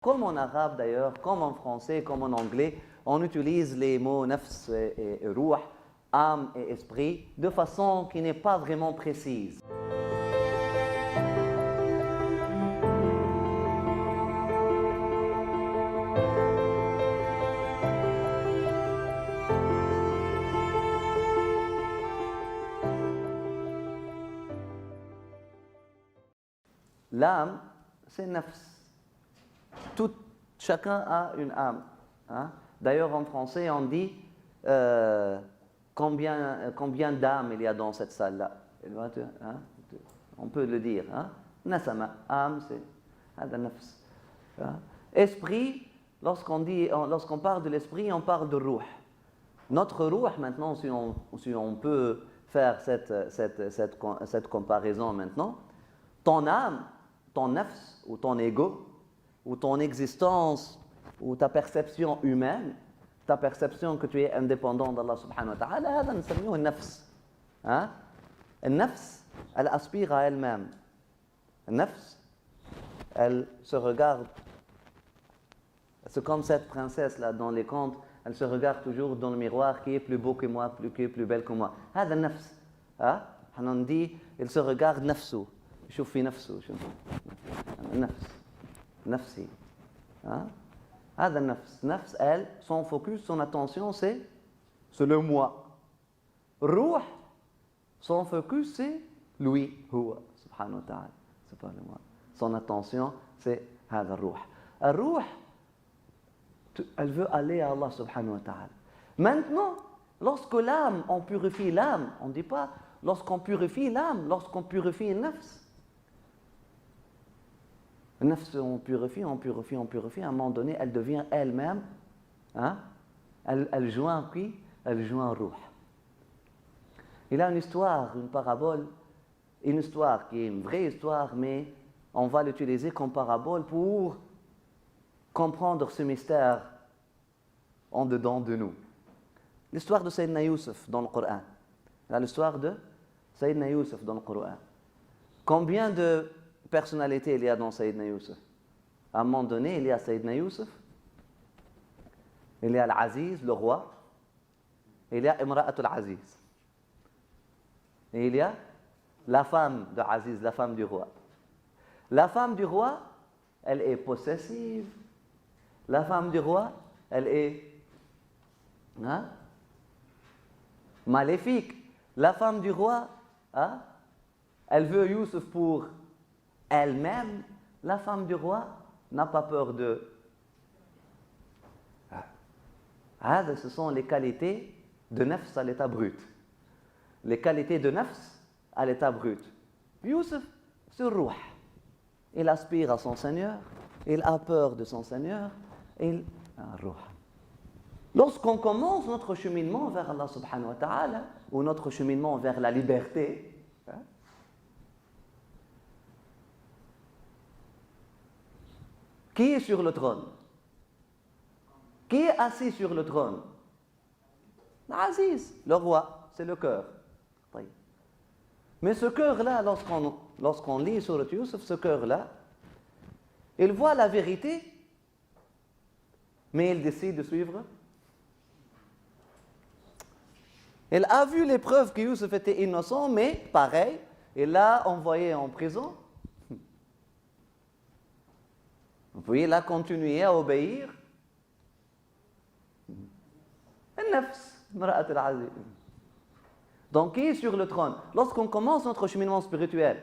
Comme en arabe d'ailleurs, comme en français, comme en anglais, on utilise les mots nafs et ruh, âme et esprit, de façon qui n'est pas vraiment précise. L'âme, c'est nafs. Chacun a une âme. Hein? D'ailleurs, en français, on dit combien d'âmes il y a dans cette salle-là. Hein? On peut le dire. Hein? Nasama, âme, c'est nafs. Hein? Esprit, lorsqu'on parle de l'esprit, on parle de ruh. Notre ruh, maintenant, si on peut faire cette comparaison maintenant, ton âme, ton nafs ou ton ego, ou ton existence, ou ta perception humaine, ta perception que tu es indépendant d'Allah subhanahu wa ta'ala, هذا نسميه النفس. Hein? النفس, elle aspire à elle-même. النفس, elle se regarde. C'est comme cette princesse-là dans les contes, elle se regarde toujours dans le miroir qui est plus beau que moi, qui est plus belle que moi. هذا النفس. Hein? On dit, il se regarde نفسه. يشوف في نفسه. النفس. نفسي. Hein? هذا النفس. نفس, elle, son focus, son attention, c'est le moi. Ruh, son focus, c'est lui, هو, subhanahu wa ta'ala. C'est pas le moi. Son attention, c'est هذا الروح. الروح, elle veut aller à Allah subhanahu wa ta'ala. Maintenant, lorsque l'âme, on purifie l'âme, on ne dit pas lorsqu'on purifie l'âme, lorsqu'on purifie le nafs. Le nafs, on purifie, à un moment donné, elle devient elle-même, hein? Elle joint qui? Elle joint ruh. Il a une histoire, une parabole, une histoire qui est une vraie histoire, mais on va l'utiliser comme parabole pour comprendre ce mystère en dedans de nous. L'histoire de Sayyidina Youssef dans le Coran. L'histoire de Sayyidina Youssef dans le Coran. Combien de personnalités il y a dans Sayyidina Youssef? À un moment donné, il y a Sayyidina Youssef, il y a l'Aziz, le roi, il y a Imra'atul Aziz. Et il y a la femme de Aziz, la femme du roi. La femme du roi, elle est possessive. La femme du roi, elle est maléfique. La femme du roi, elle veut Youssef pour elle-même. La femme du roi n'a pas peur de... Ce sont les qualités de nafs à l'état brut. Les qualités de nafs à l'état brut. Youssef, c'est ruh. Il aspire à son Seigneur, il a peur de son Seigneur, il a ruh. Lorsqu'on commence notre cheminement vers Allah subhanahu wa ta'ala, ou notre cheminement vers la liberté, qui est sur le trône? Qui est assis sur le trône? L'Aziz, le roi, c'est le cœur. Mais ce cœur-là, lorsqu'on lit sur le Youssef, ce cœur-là, il voit la vérité, mais il décide de suivre. Il a vu les preuves que Youssef était innocent, mais pareil, il l'a envoyé en prison. Puis il a continué à obéir. النفس, امرأة العزيز. Donc, qui est sur le trône? Lorsqu'on commence notre cheminement spirituel,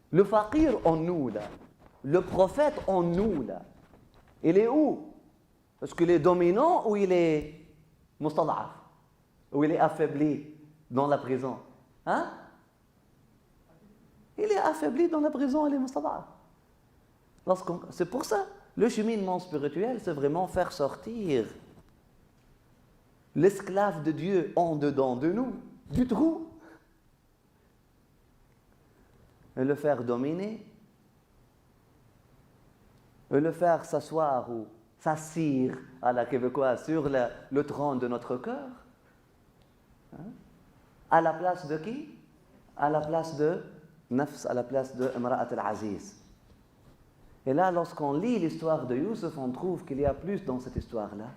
le faqir en nous, là, le prophète en nous, là, il est où? Est-ce qu'il est dominant ou il est mustad'af? Ou il est affaibli dans la prison? Hein? Il est affaibli dans la prison, il est mustad'af. C'est pour ça, le cheminement spirituel, c'est vraiment faire sortir l'esclave de Dieu en dedans de nous, du trou, et le faire dominer, et le faire s'asseoir ou s'assire à la québécoise sur le trône de notre cœur. Hein? À la place de qui? À la place de nafs, à la place de Imra'at al-Aziz. Et là, lorsqu'on lit l'histoire de Youssef, on trouve qu'il y a plus dans cette histoire-là.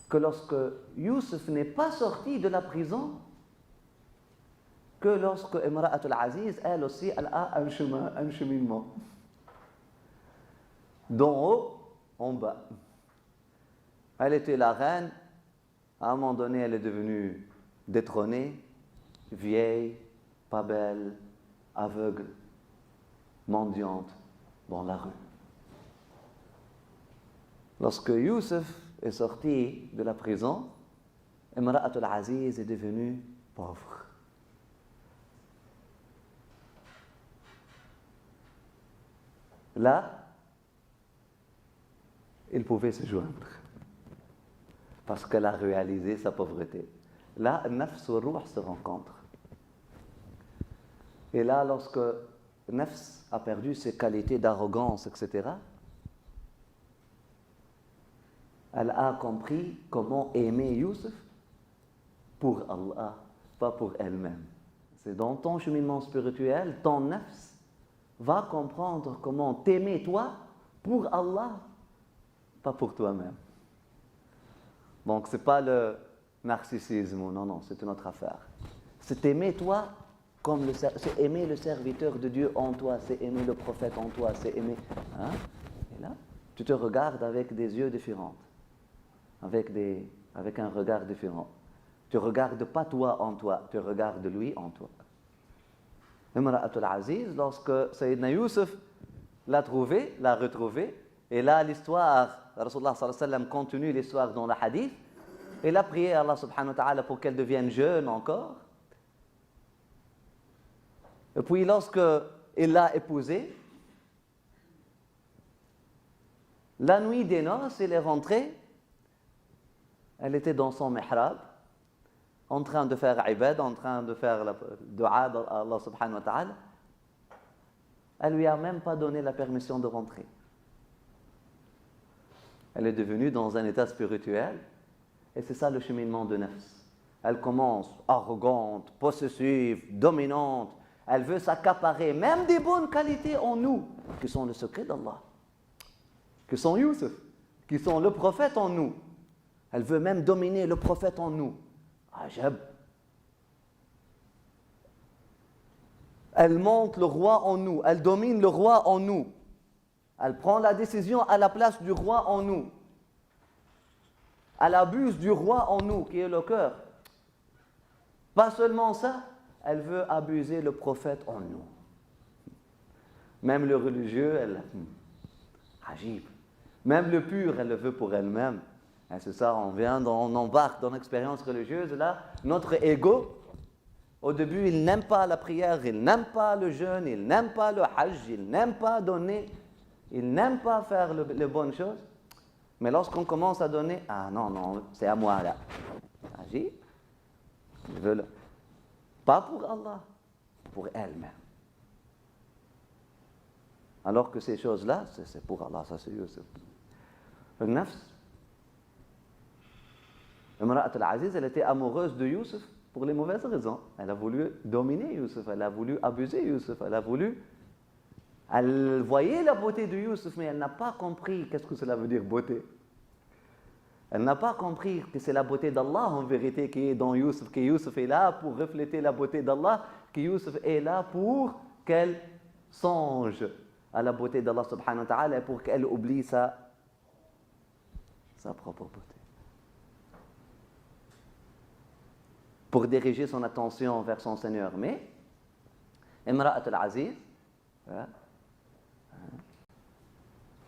Que lorsque Youssef n'est pas sorti de la prison, que lorsque Imra'at al-Aziz, elle aussi, elle a un cheminement. D'en haut, en bas. Elle était la reine, à un moment donné, elle est devenue détrônée, vieille, pas belle, aveugle, mendiante dans la rue. Lorsque Youssef est sorti de la prison, Imra'at al-Aziz est devenue pauvre. Là, il pouvait se joindre parce qu'elle a réalisé sa pauvreté. Là, Nafs et Ruh se rencontrent. Et là, lorsque Nafs a perdu ses qualités d'arrogance, etc., elle a compris comment aimer Youssef pour Allah, pas pour elle-même. C'est dans ton cheminement spirituel, ton Nafs va comprendre comment t'aimer toi pour Allah, pas pour toi-même. Donc, ce n'est pas le narcissisme, non, c'est une autre affaire. C'est aimer toi, c'est aimer le serviteur de Dieu en toi, c'est aimer le prophète en toi, c'est aimer... Hein? Et là, tu te regardes avec des yeux différents, avec un regard différent. Tu ne regardes pas toi en toi, tu regardes lui en toi. Imra'at al-Aziz, lorsque Sayyidina Youssef l'a retrouvé, et là l'histoire, Rasulullah sallallahu alayhi wa sallam continue l'histoire dans le hadith, il a prié à Allah subhanahu wa ta'ala pour qu'elle devienne jeune encore. Et puis lorsque il l'a épousée, la nuit des noces, il est rentré, elle était dans son mihrab, en train de faire ibad, en train de faire la dua à Allah subhanahu wa ta'ala. Elle ne lui a même pas donné la permission de rentrer. Elle est devenue dans un état spirituel, et c'est ça le cheminement de Nafs. Elle commence arrogante, possessive, dominante. Elle veut s'accaparer même des bonnes qualités en nous, qui sont le secret d'Allah, qui sont Youssef, qui sont le prophète en nous. Elle veut même dominer le prophète en nous. Ajab. Elle monte le roi en nous, elle domine le roi en nous. Elle prend la décision à la place du roi en nous. Elle abuse du roi en nous, qui est le cœur. Pas seulement ça, elle veut abuser le prophète en nous. Même le religieux, elle... Ajib. Même le pur, elle le veut pour elle-même. Et c'est ça, on embarque dans l'expérience religieuse. Là, notre ego, au début, il n'aime pas la prière, il n'aime pas le jeûne, il n'aime pas le hajj, il n'aime pas donner, il n'aime pas faire les bonnes choses. Mais lorsqu'on commence à donner, ah non, c'est à moi là. Agis. Je veux pas pour Allah, pour elle-même. Alors que ces choses-là, c'est pour Allah, ça c'est Youssef. Le nafs, Imra'at al-Aziz, elle était amoureuse de Youssef pour les mauvaises raisons. Elle a voulu dominer Youssef, elle a voulu abuser Youssef, elle voyait la beauté de Youssef, mais elle n'a pas compris qu'est-ce que cela veut dire beauté. Elle n'a pas compris que c'est la beauté d'Allah en vérité qui est dans Youssef, que Youssef est là pour refléter la beauté d'Allah, que Youssef est là pour qu'elle songe à la beauté d'Allah subhanahu wa ta'ala et pour qu'elle oublie sa propre beauté. Pour diriger son attention vers son Seigneur. Mais Imra'at al-Aziz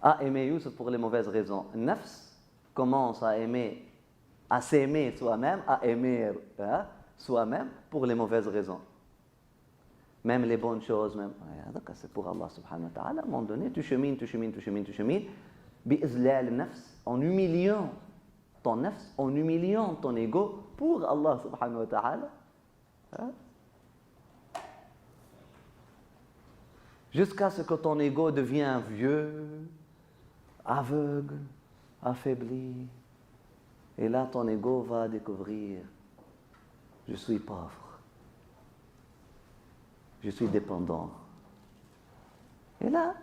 a aimé Youssef pour les mauvaises raisons. Nafs commence à s'aimer soi-même, à aimer soi-même pour les mauvaises raisons. Même les bonnes choses, même. C'est pour Allah subhanahu wa ta'ala. À un moment donné, tu chemines. Bi'izlal nafs, en humiliant ton nafs, en humiliant ton ego pour Allah subhanahu wa ta'ala. Jusqu'à ce que ton ego devienne vieux, aveugle, affaibli. Et là, ton ego va découvrir, je suis pauvre. Je suis dépendant. Et là,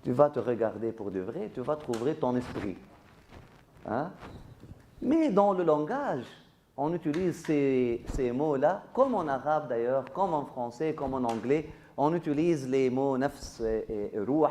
tu vas te regarder pour de vrai, tu vas trouver ton esprit. Hein? Mais dans le langage, on utilise ces mots-là, comme en arabe d'ailleurs, comme en français, comme en anglais, on utilise les mots nafs et ruh,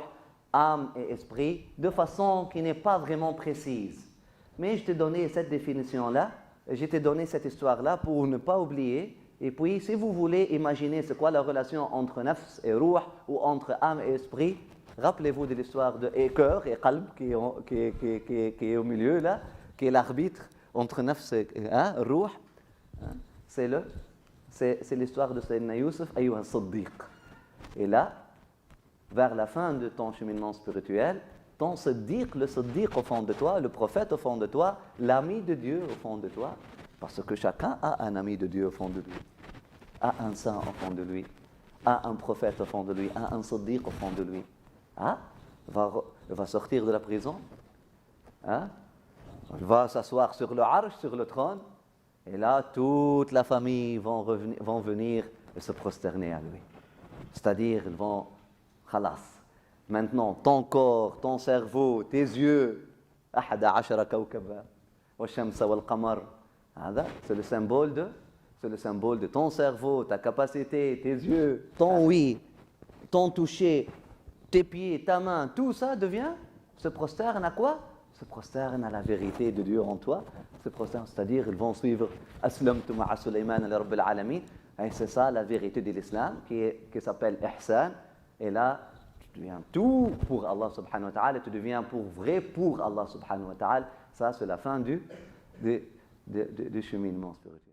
âme et esprit, de façon qui n'est pas vraiment précise. Mais je t'ai donné cette définition-là, je t'ai donné cette histoire-là pour ne pas oublier. Et puis, si vous voulez imaginer c'est quoi la relation entre nafs et ruh, ou entre âme et esprit, rappelez-vous de l'histoire de cœur et qalb qui est au milieu là, qui est l'arbitre entre nafs et ruh. Hein, c'est l'histoire de Sayyidina Youssef, ayyuha Siddiq. Et là, vers la fin de ton cheminement spirituel, ton Siddiq, le Siddiq au fond de toi, le prophète au fond de toi, l'ami de Dieu au fond de toi, parce que chacun a un ami de Dieu au fond de lui, a un saint au fond de lui, a un prophète au fond de lui, a un Siddiq au fond de lui. Hein? Va sortir de la prison, hein? Va s'asseoir sur le arsh, sur le trône, et là, toute la famille vont venir et se prosterner à lui. C'est-à-dire, ils vont, khalas. Maintenant, ton corps, ton cerveau, tes yeux, c'est le symbole de ton cerveau, ta capacité, tes yeux, ton oui, ton toucher, tes pieds, ta main, tout ça se prosterne à quoi? Se prosterne à la vérité de Dieu en toi. Se prosterne, c'est-à-dire, ils vont suivre Aslamtu ma'a Sulayman ala Rabbil Alamin. Et c'est ça la vérité de l'islam qui s'appelle Ihsan. Et là, tu deviens tout pour Allah subhanahu wa ta'ala. Tu deviens pour vrai pour Allah subhanahu wa ta'ala. Ça, c'est la fin du cheminement spirituel.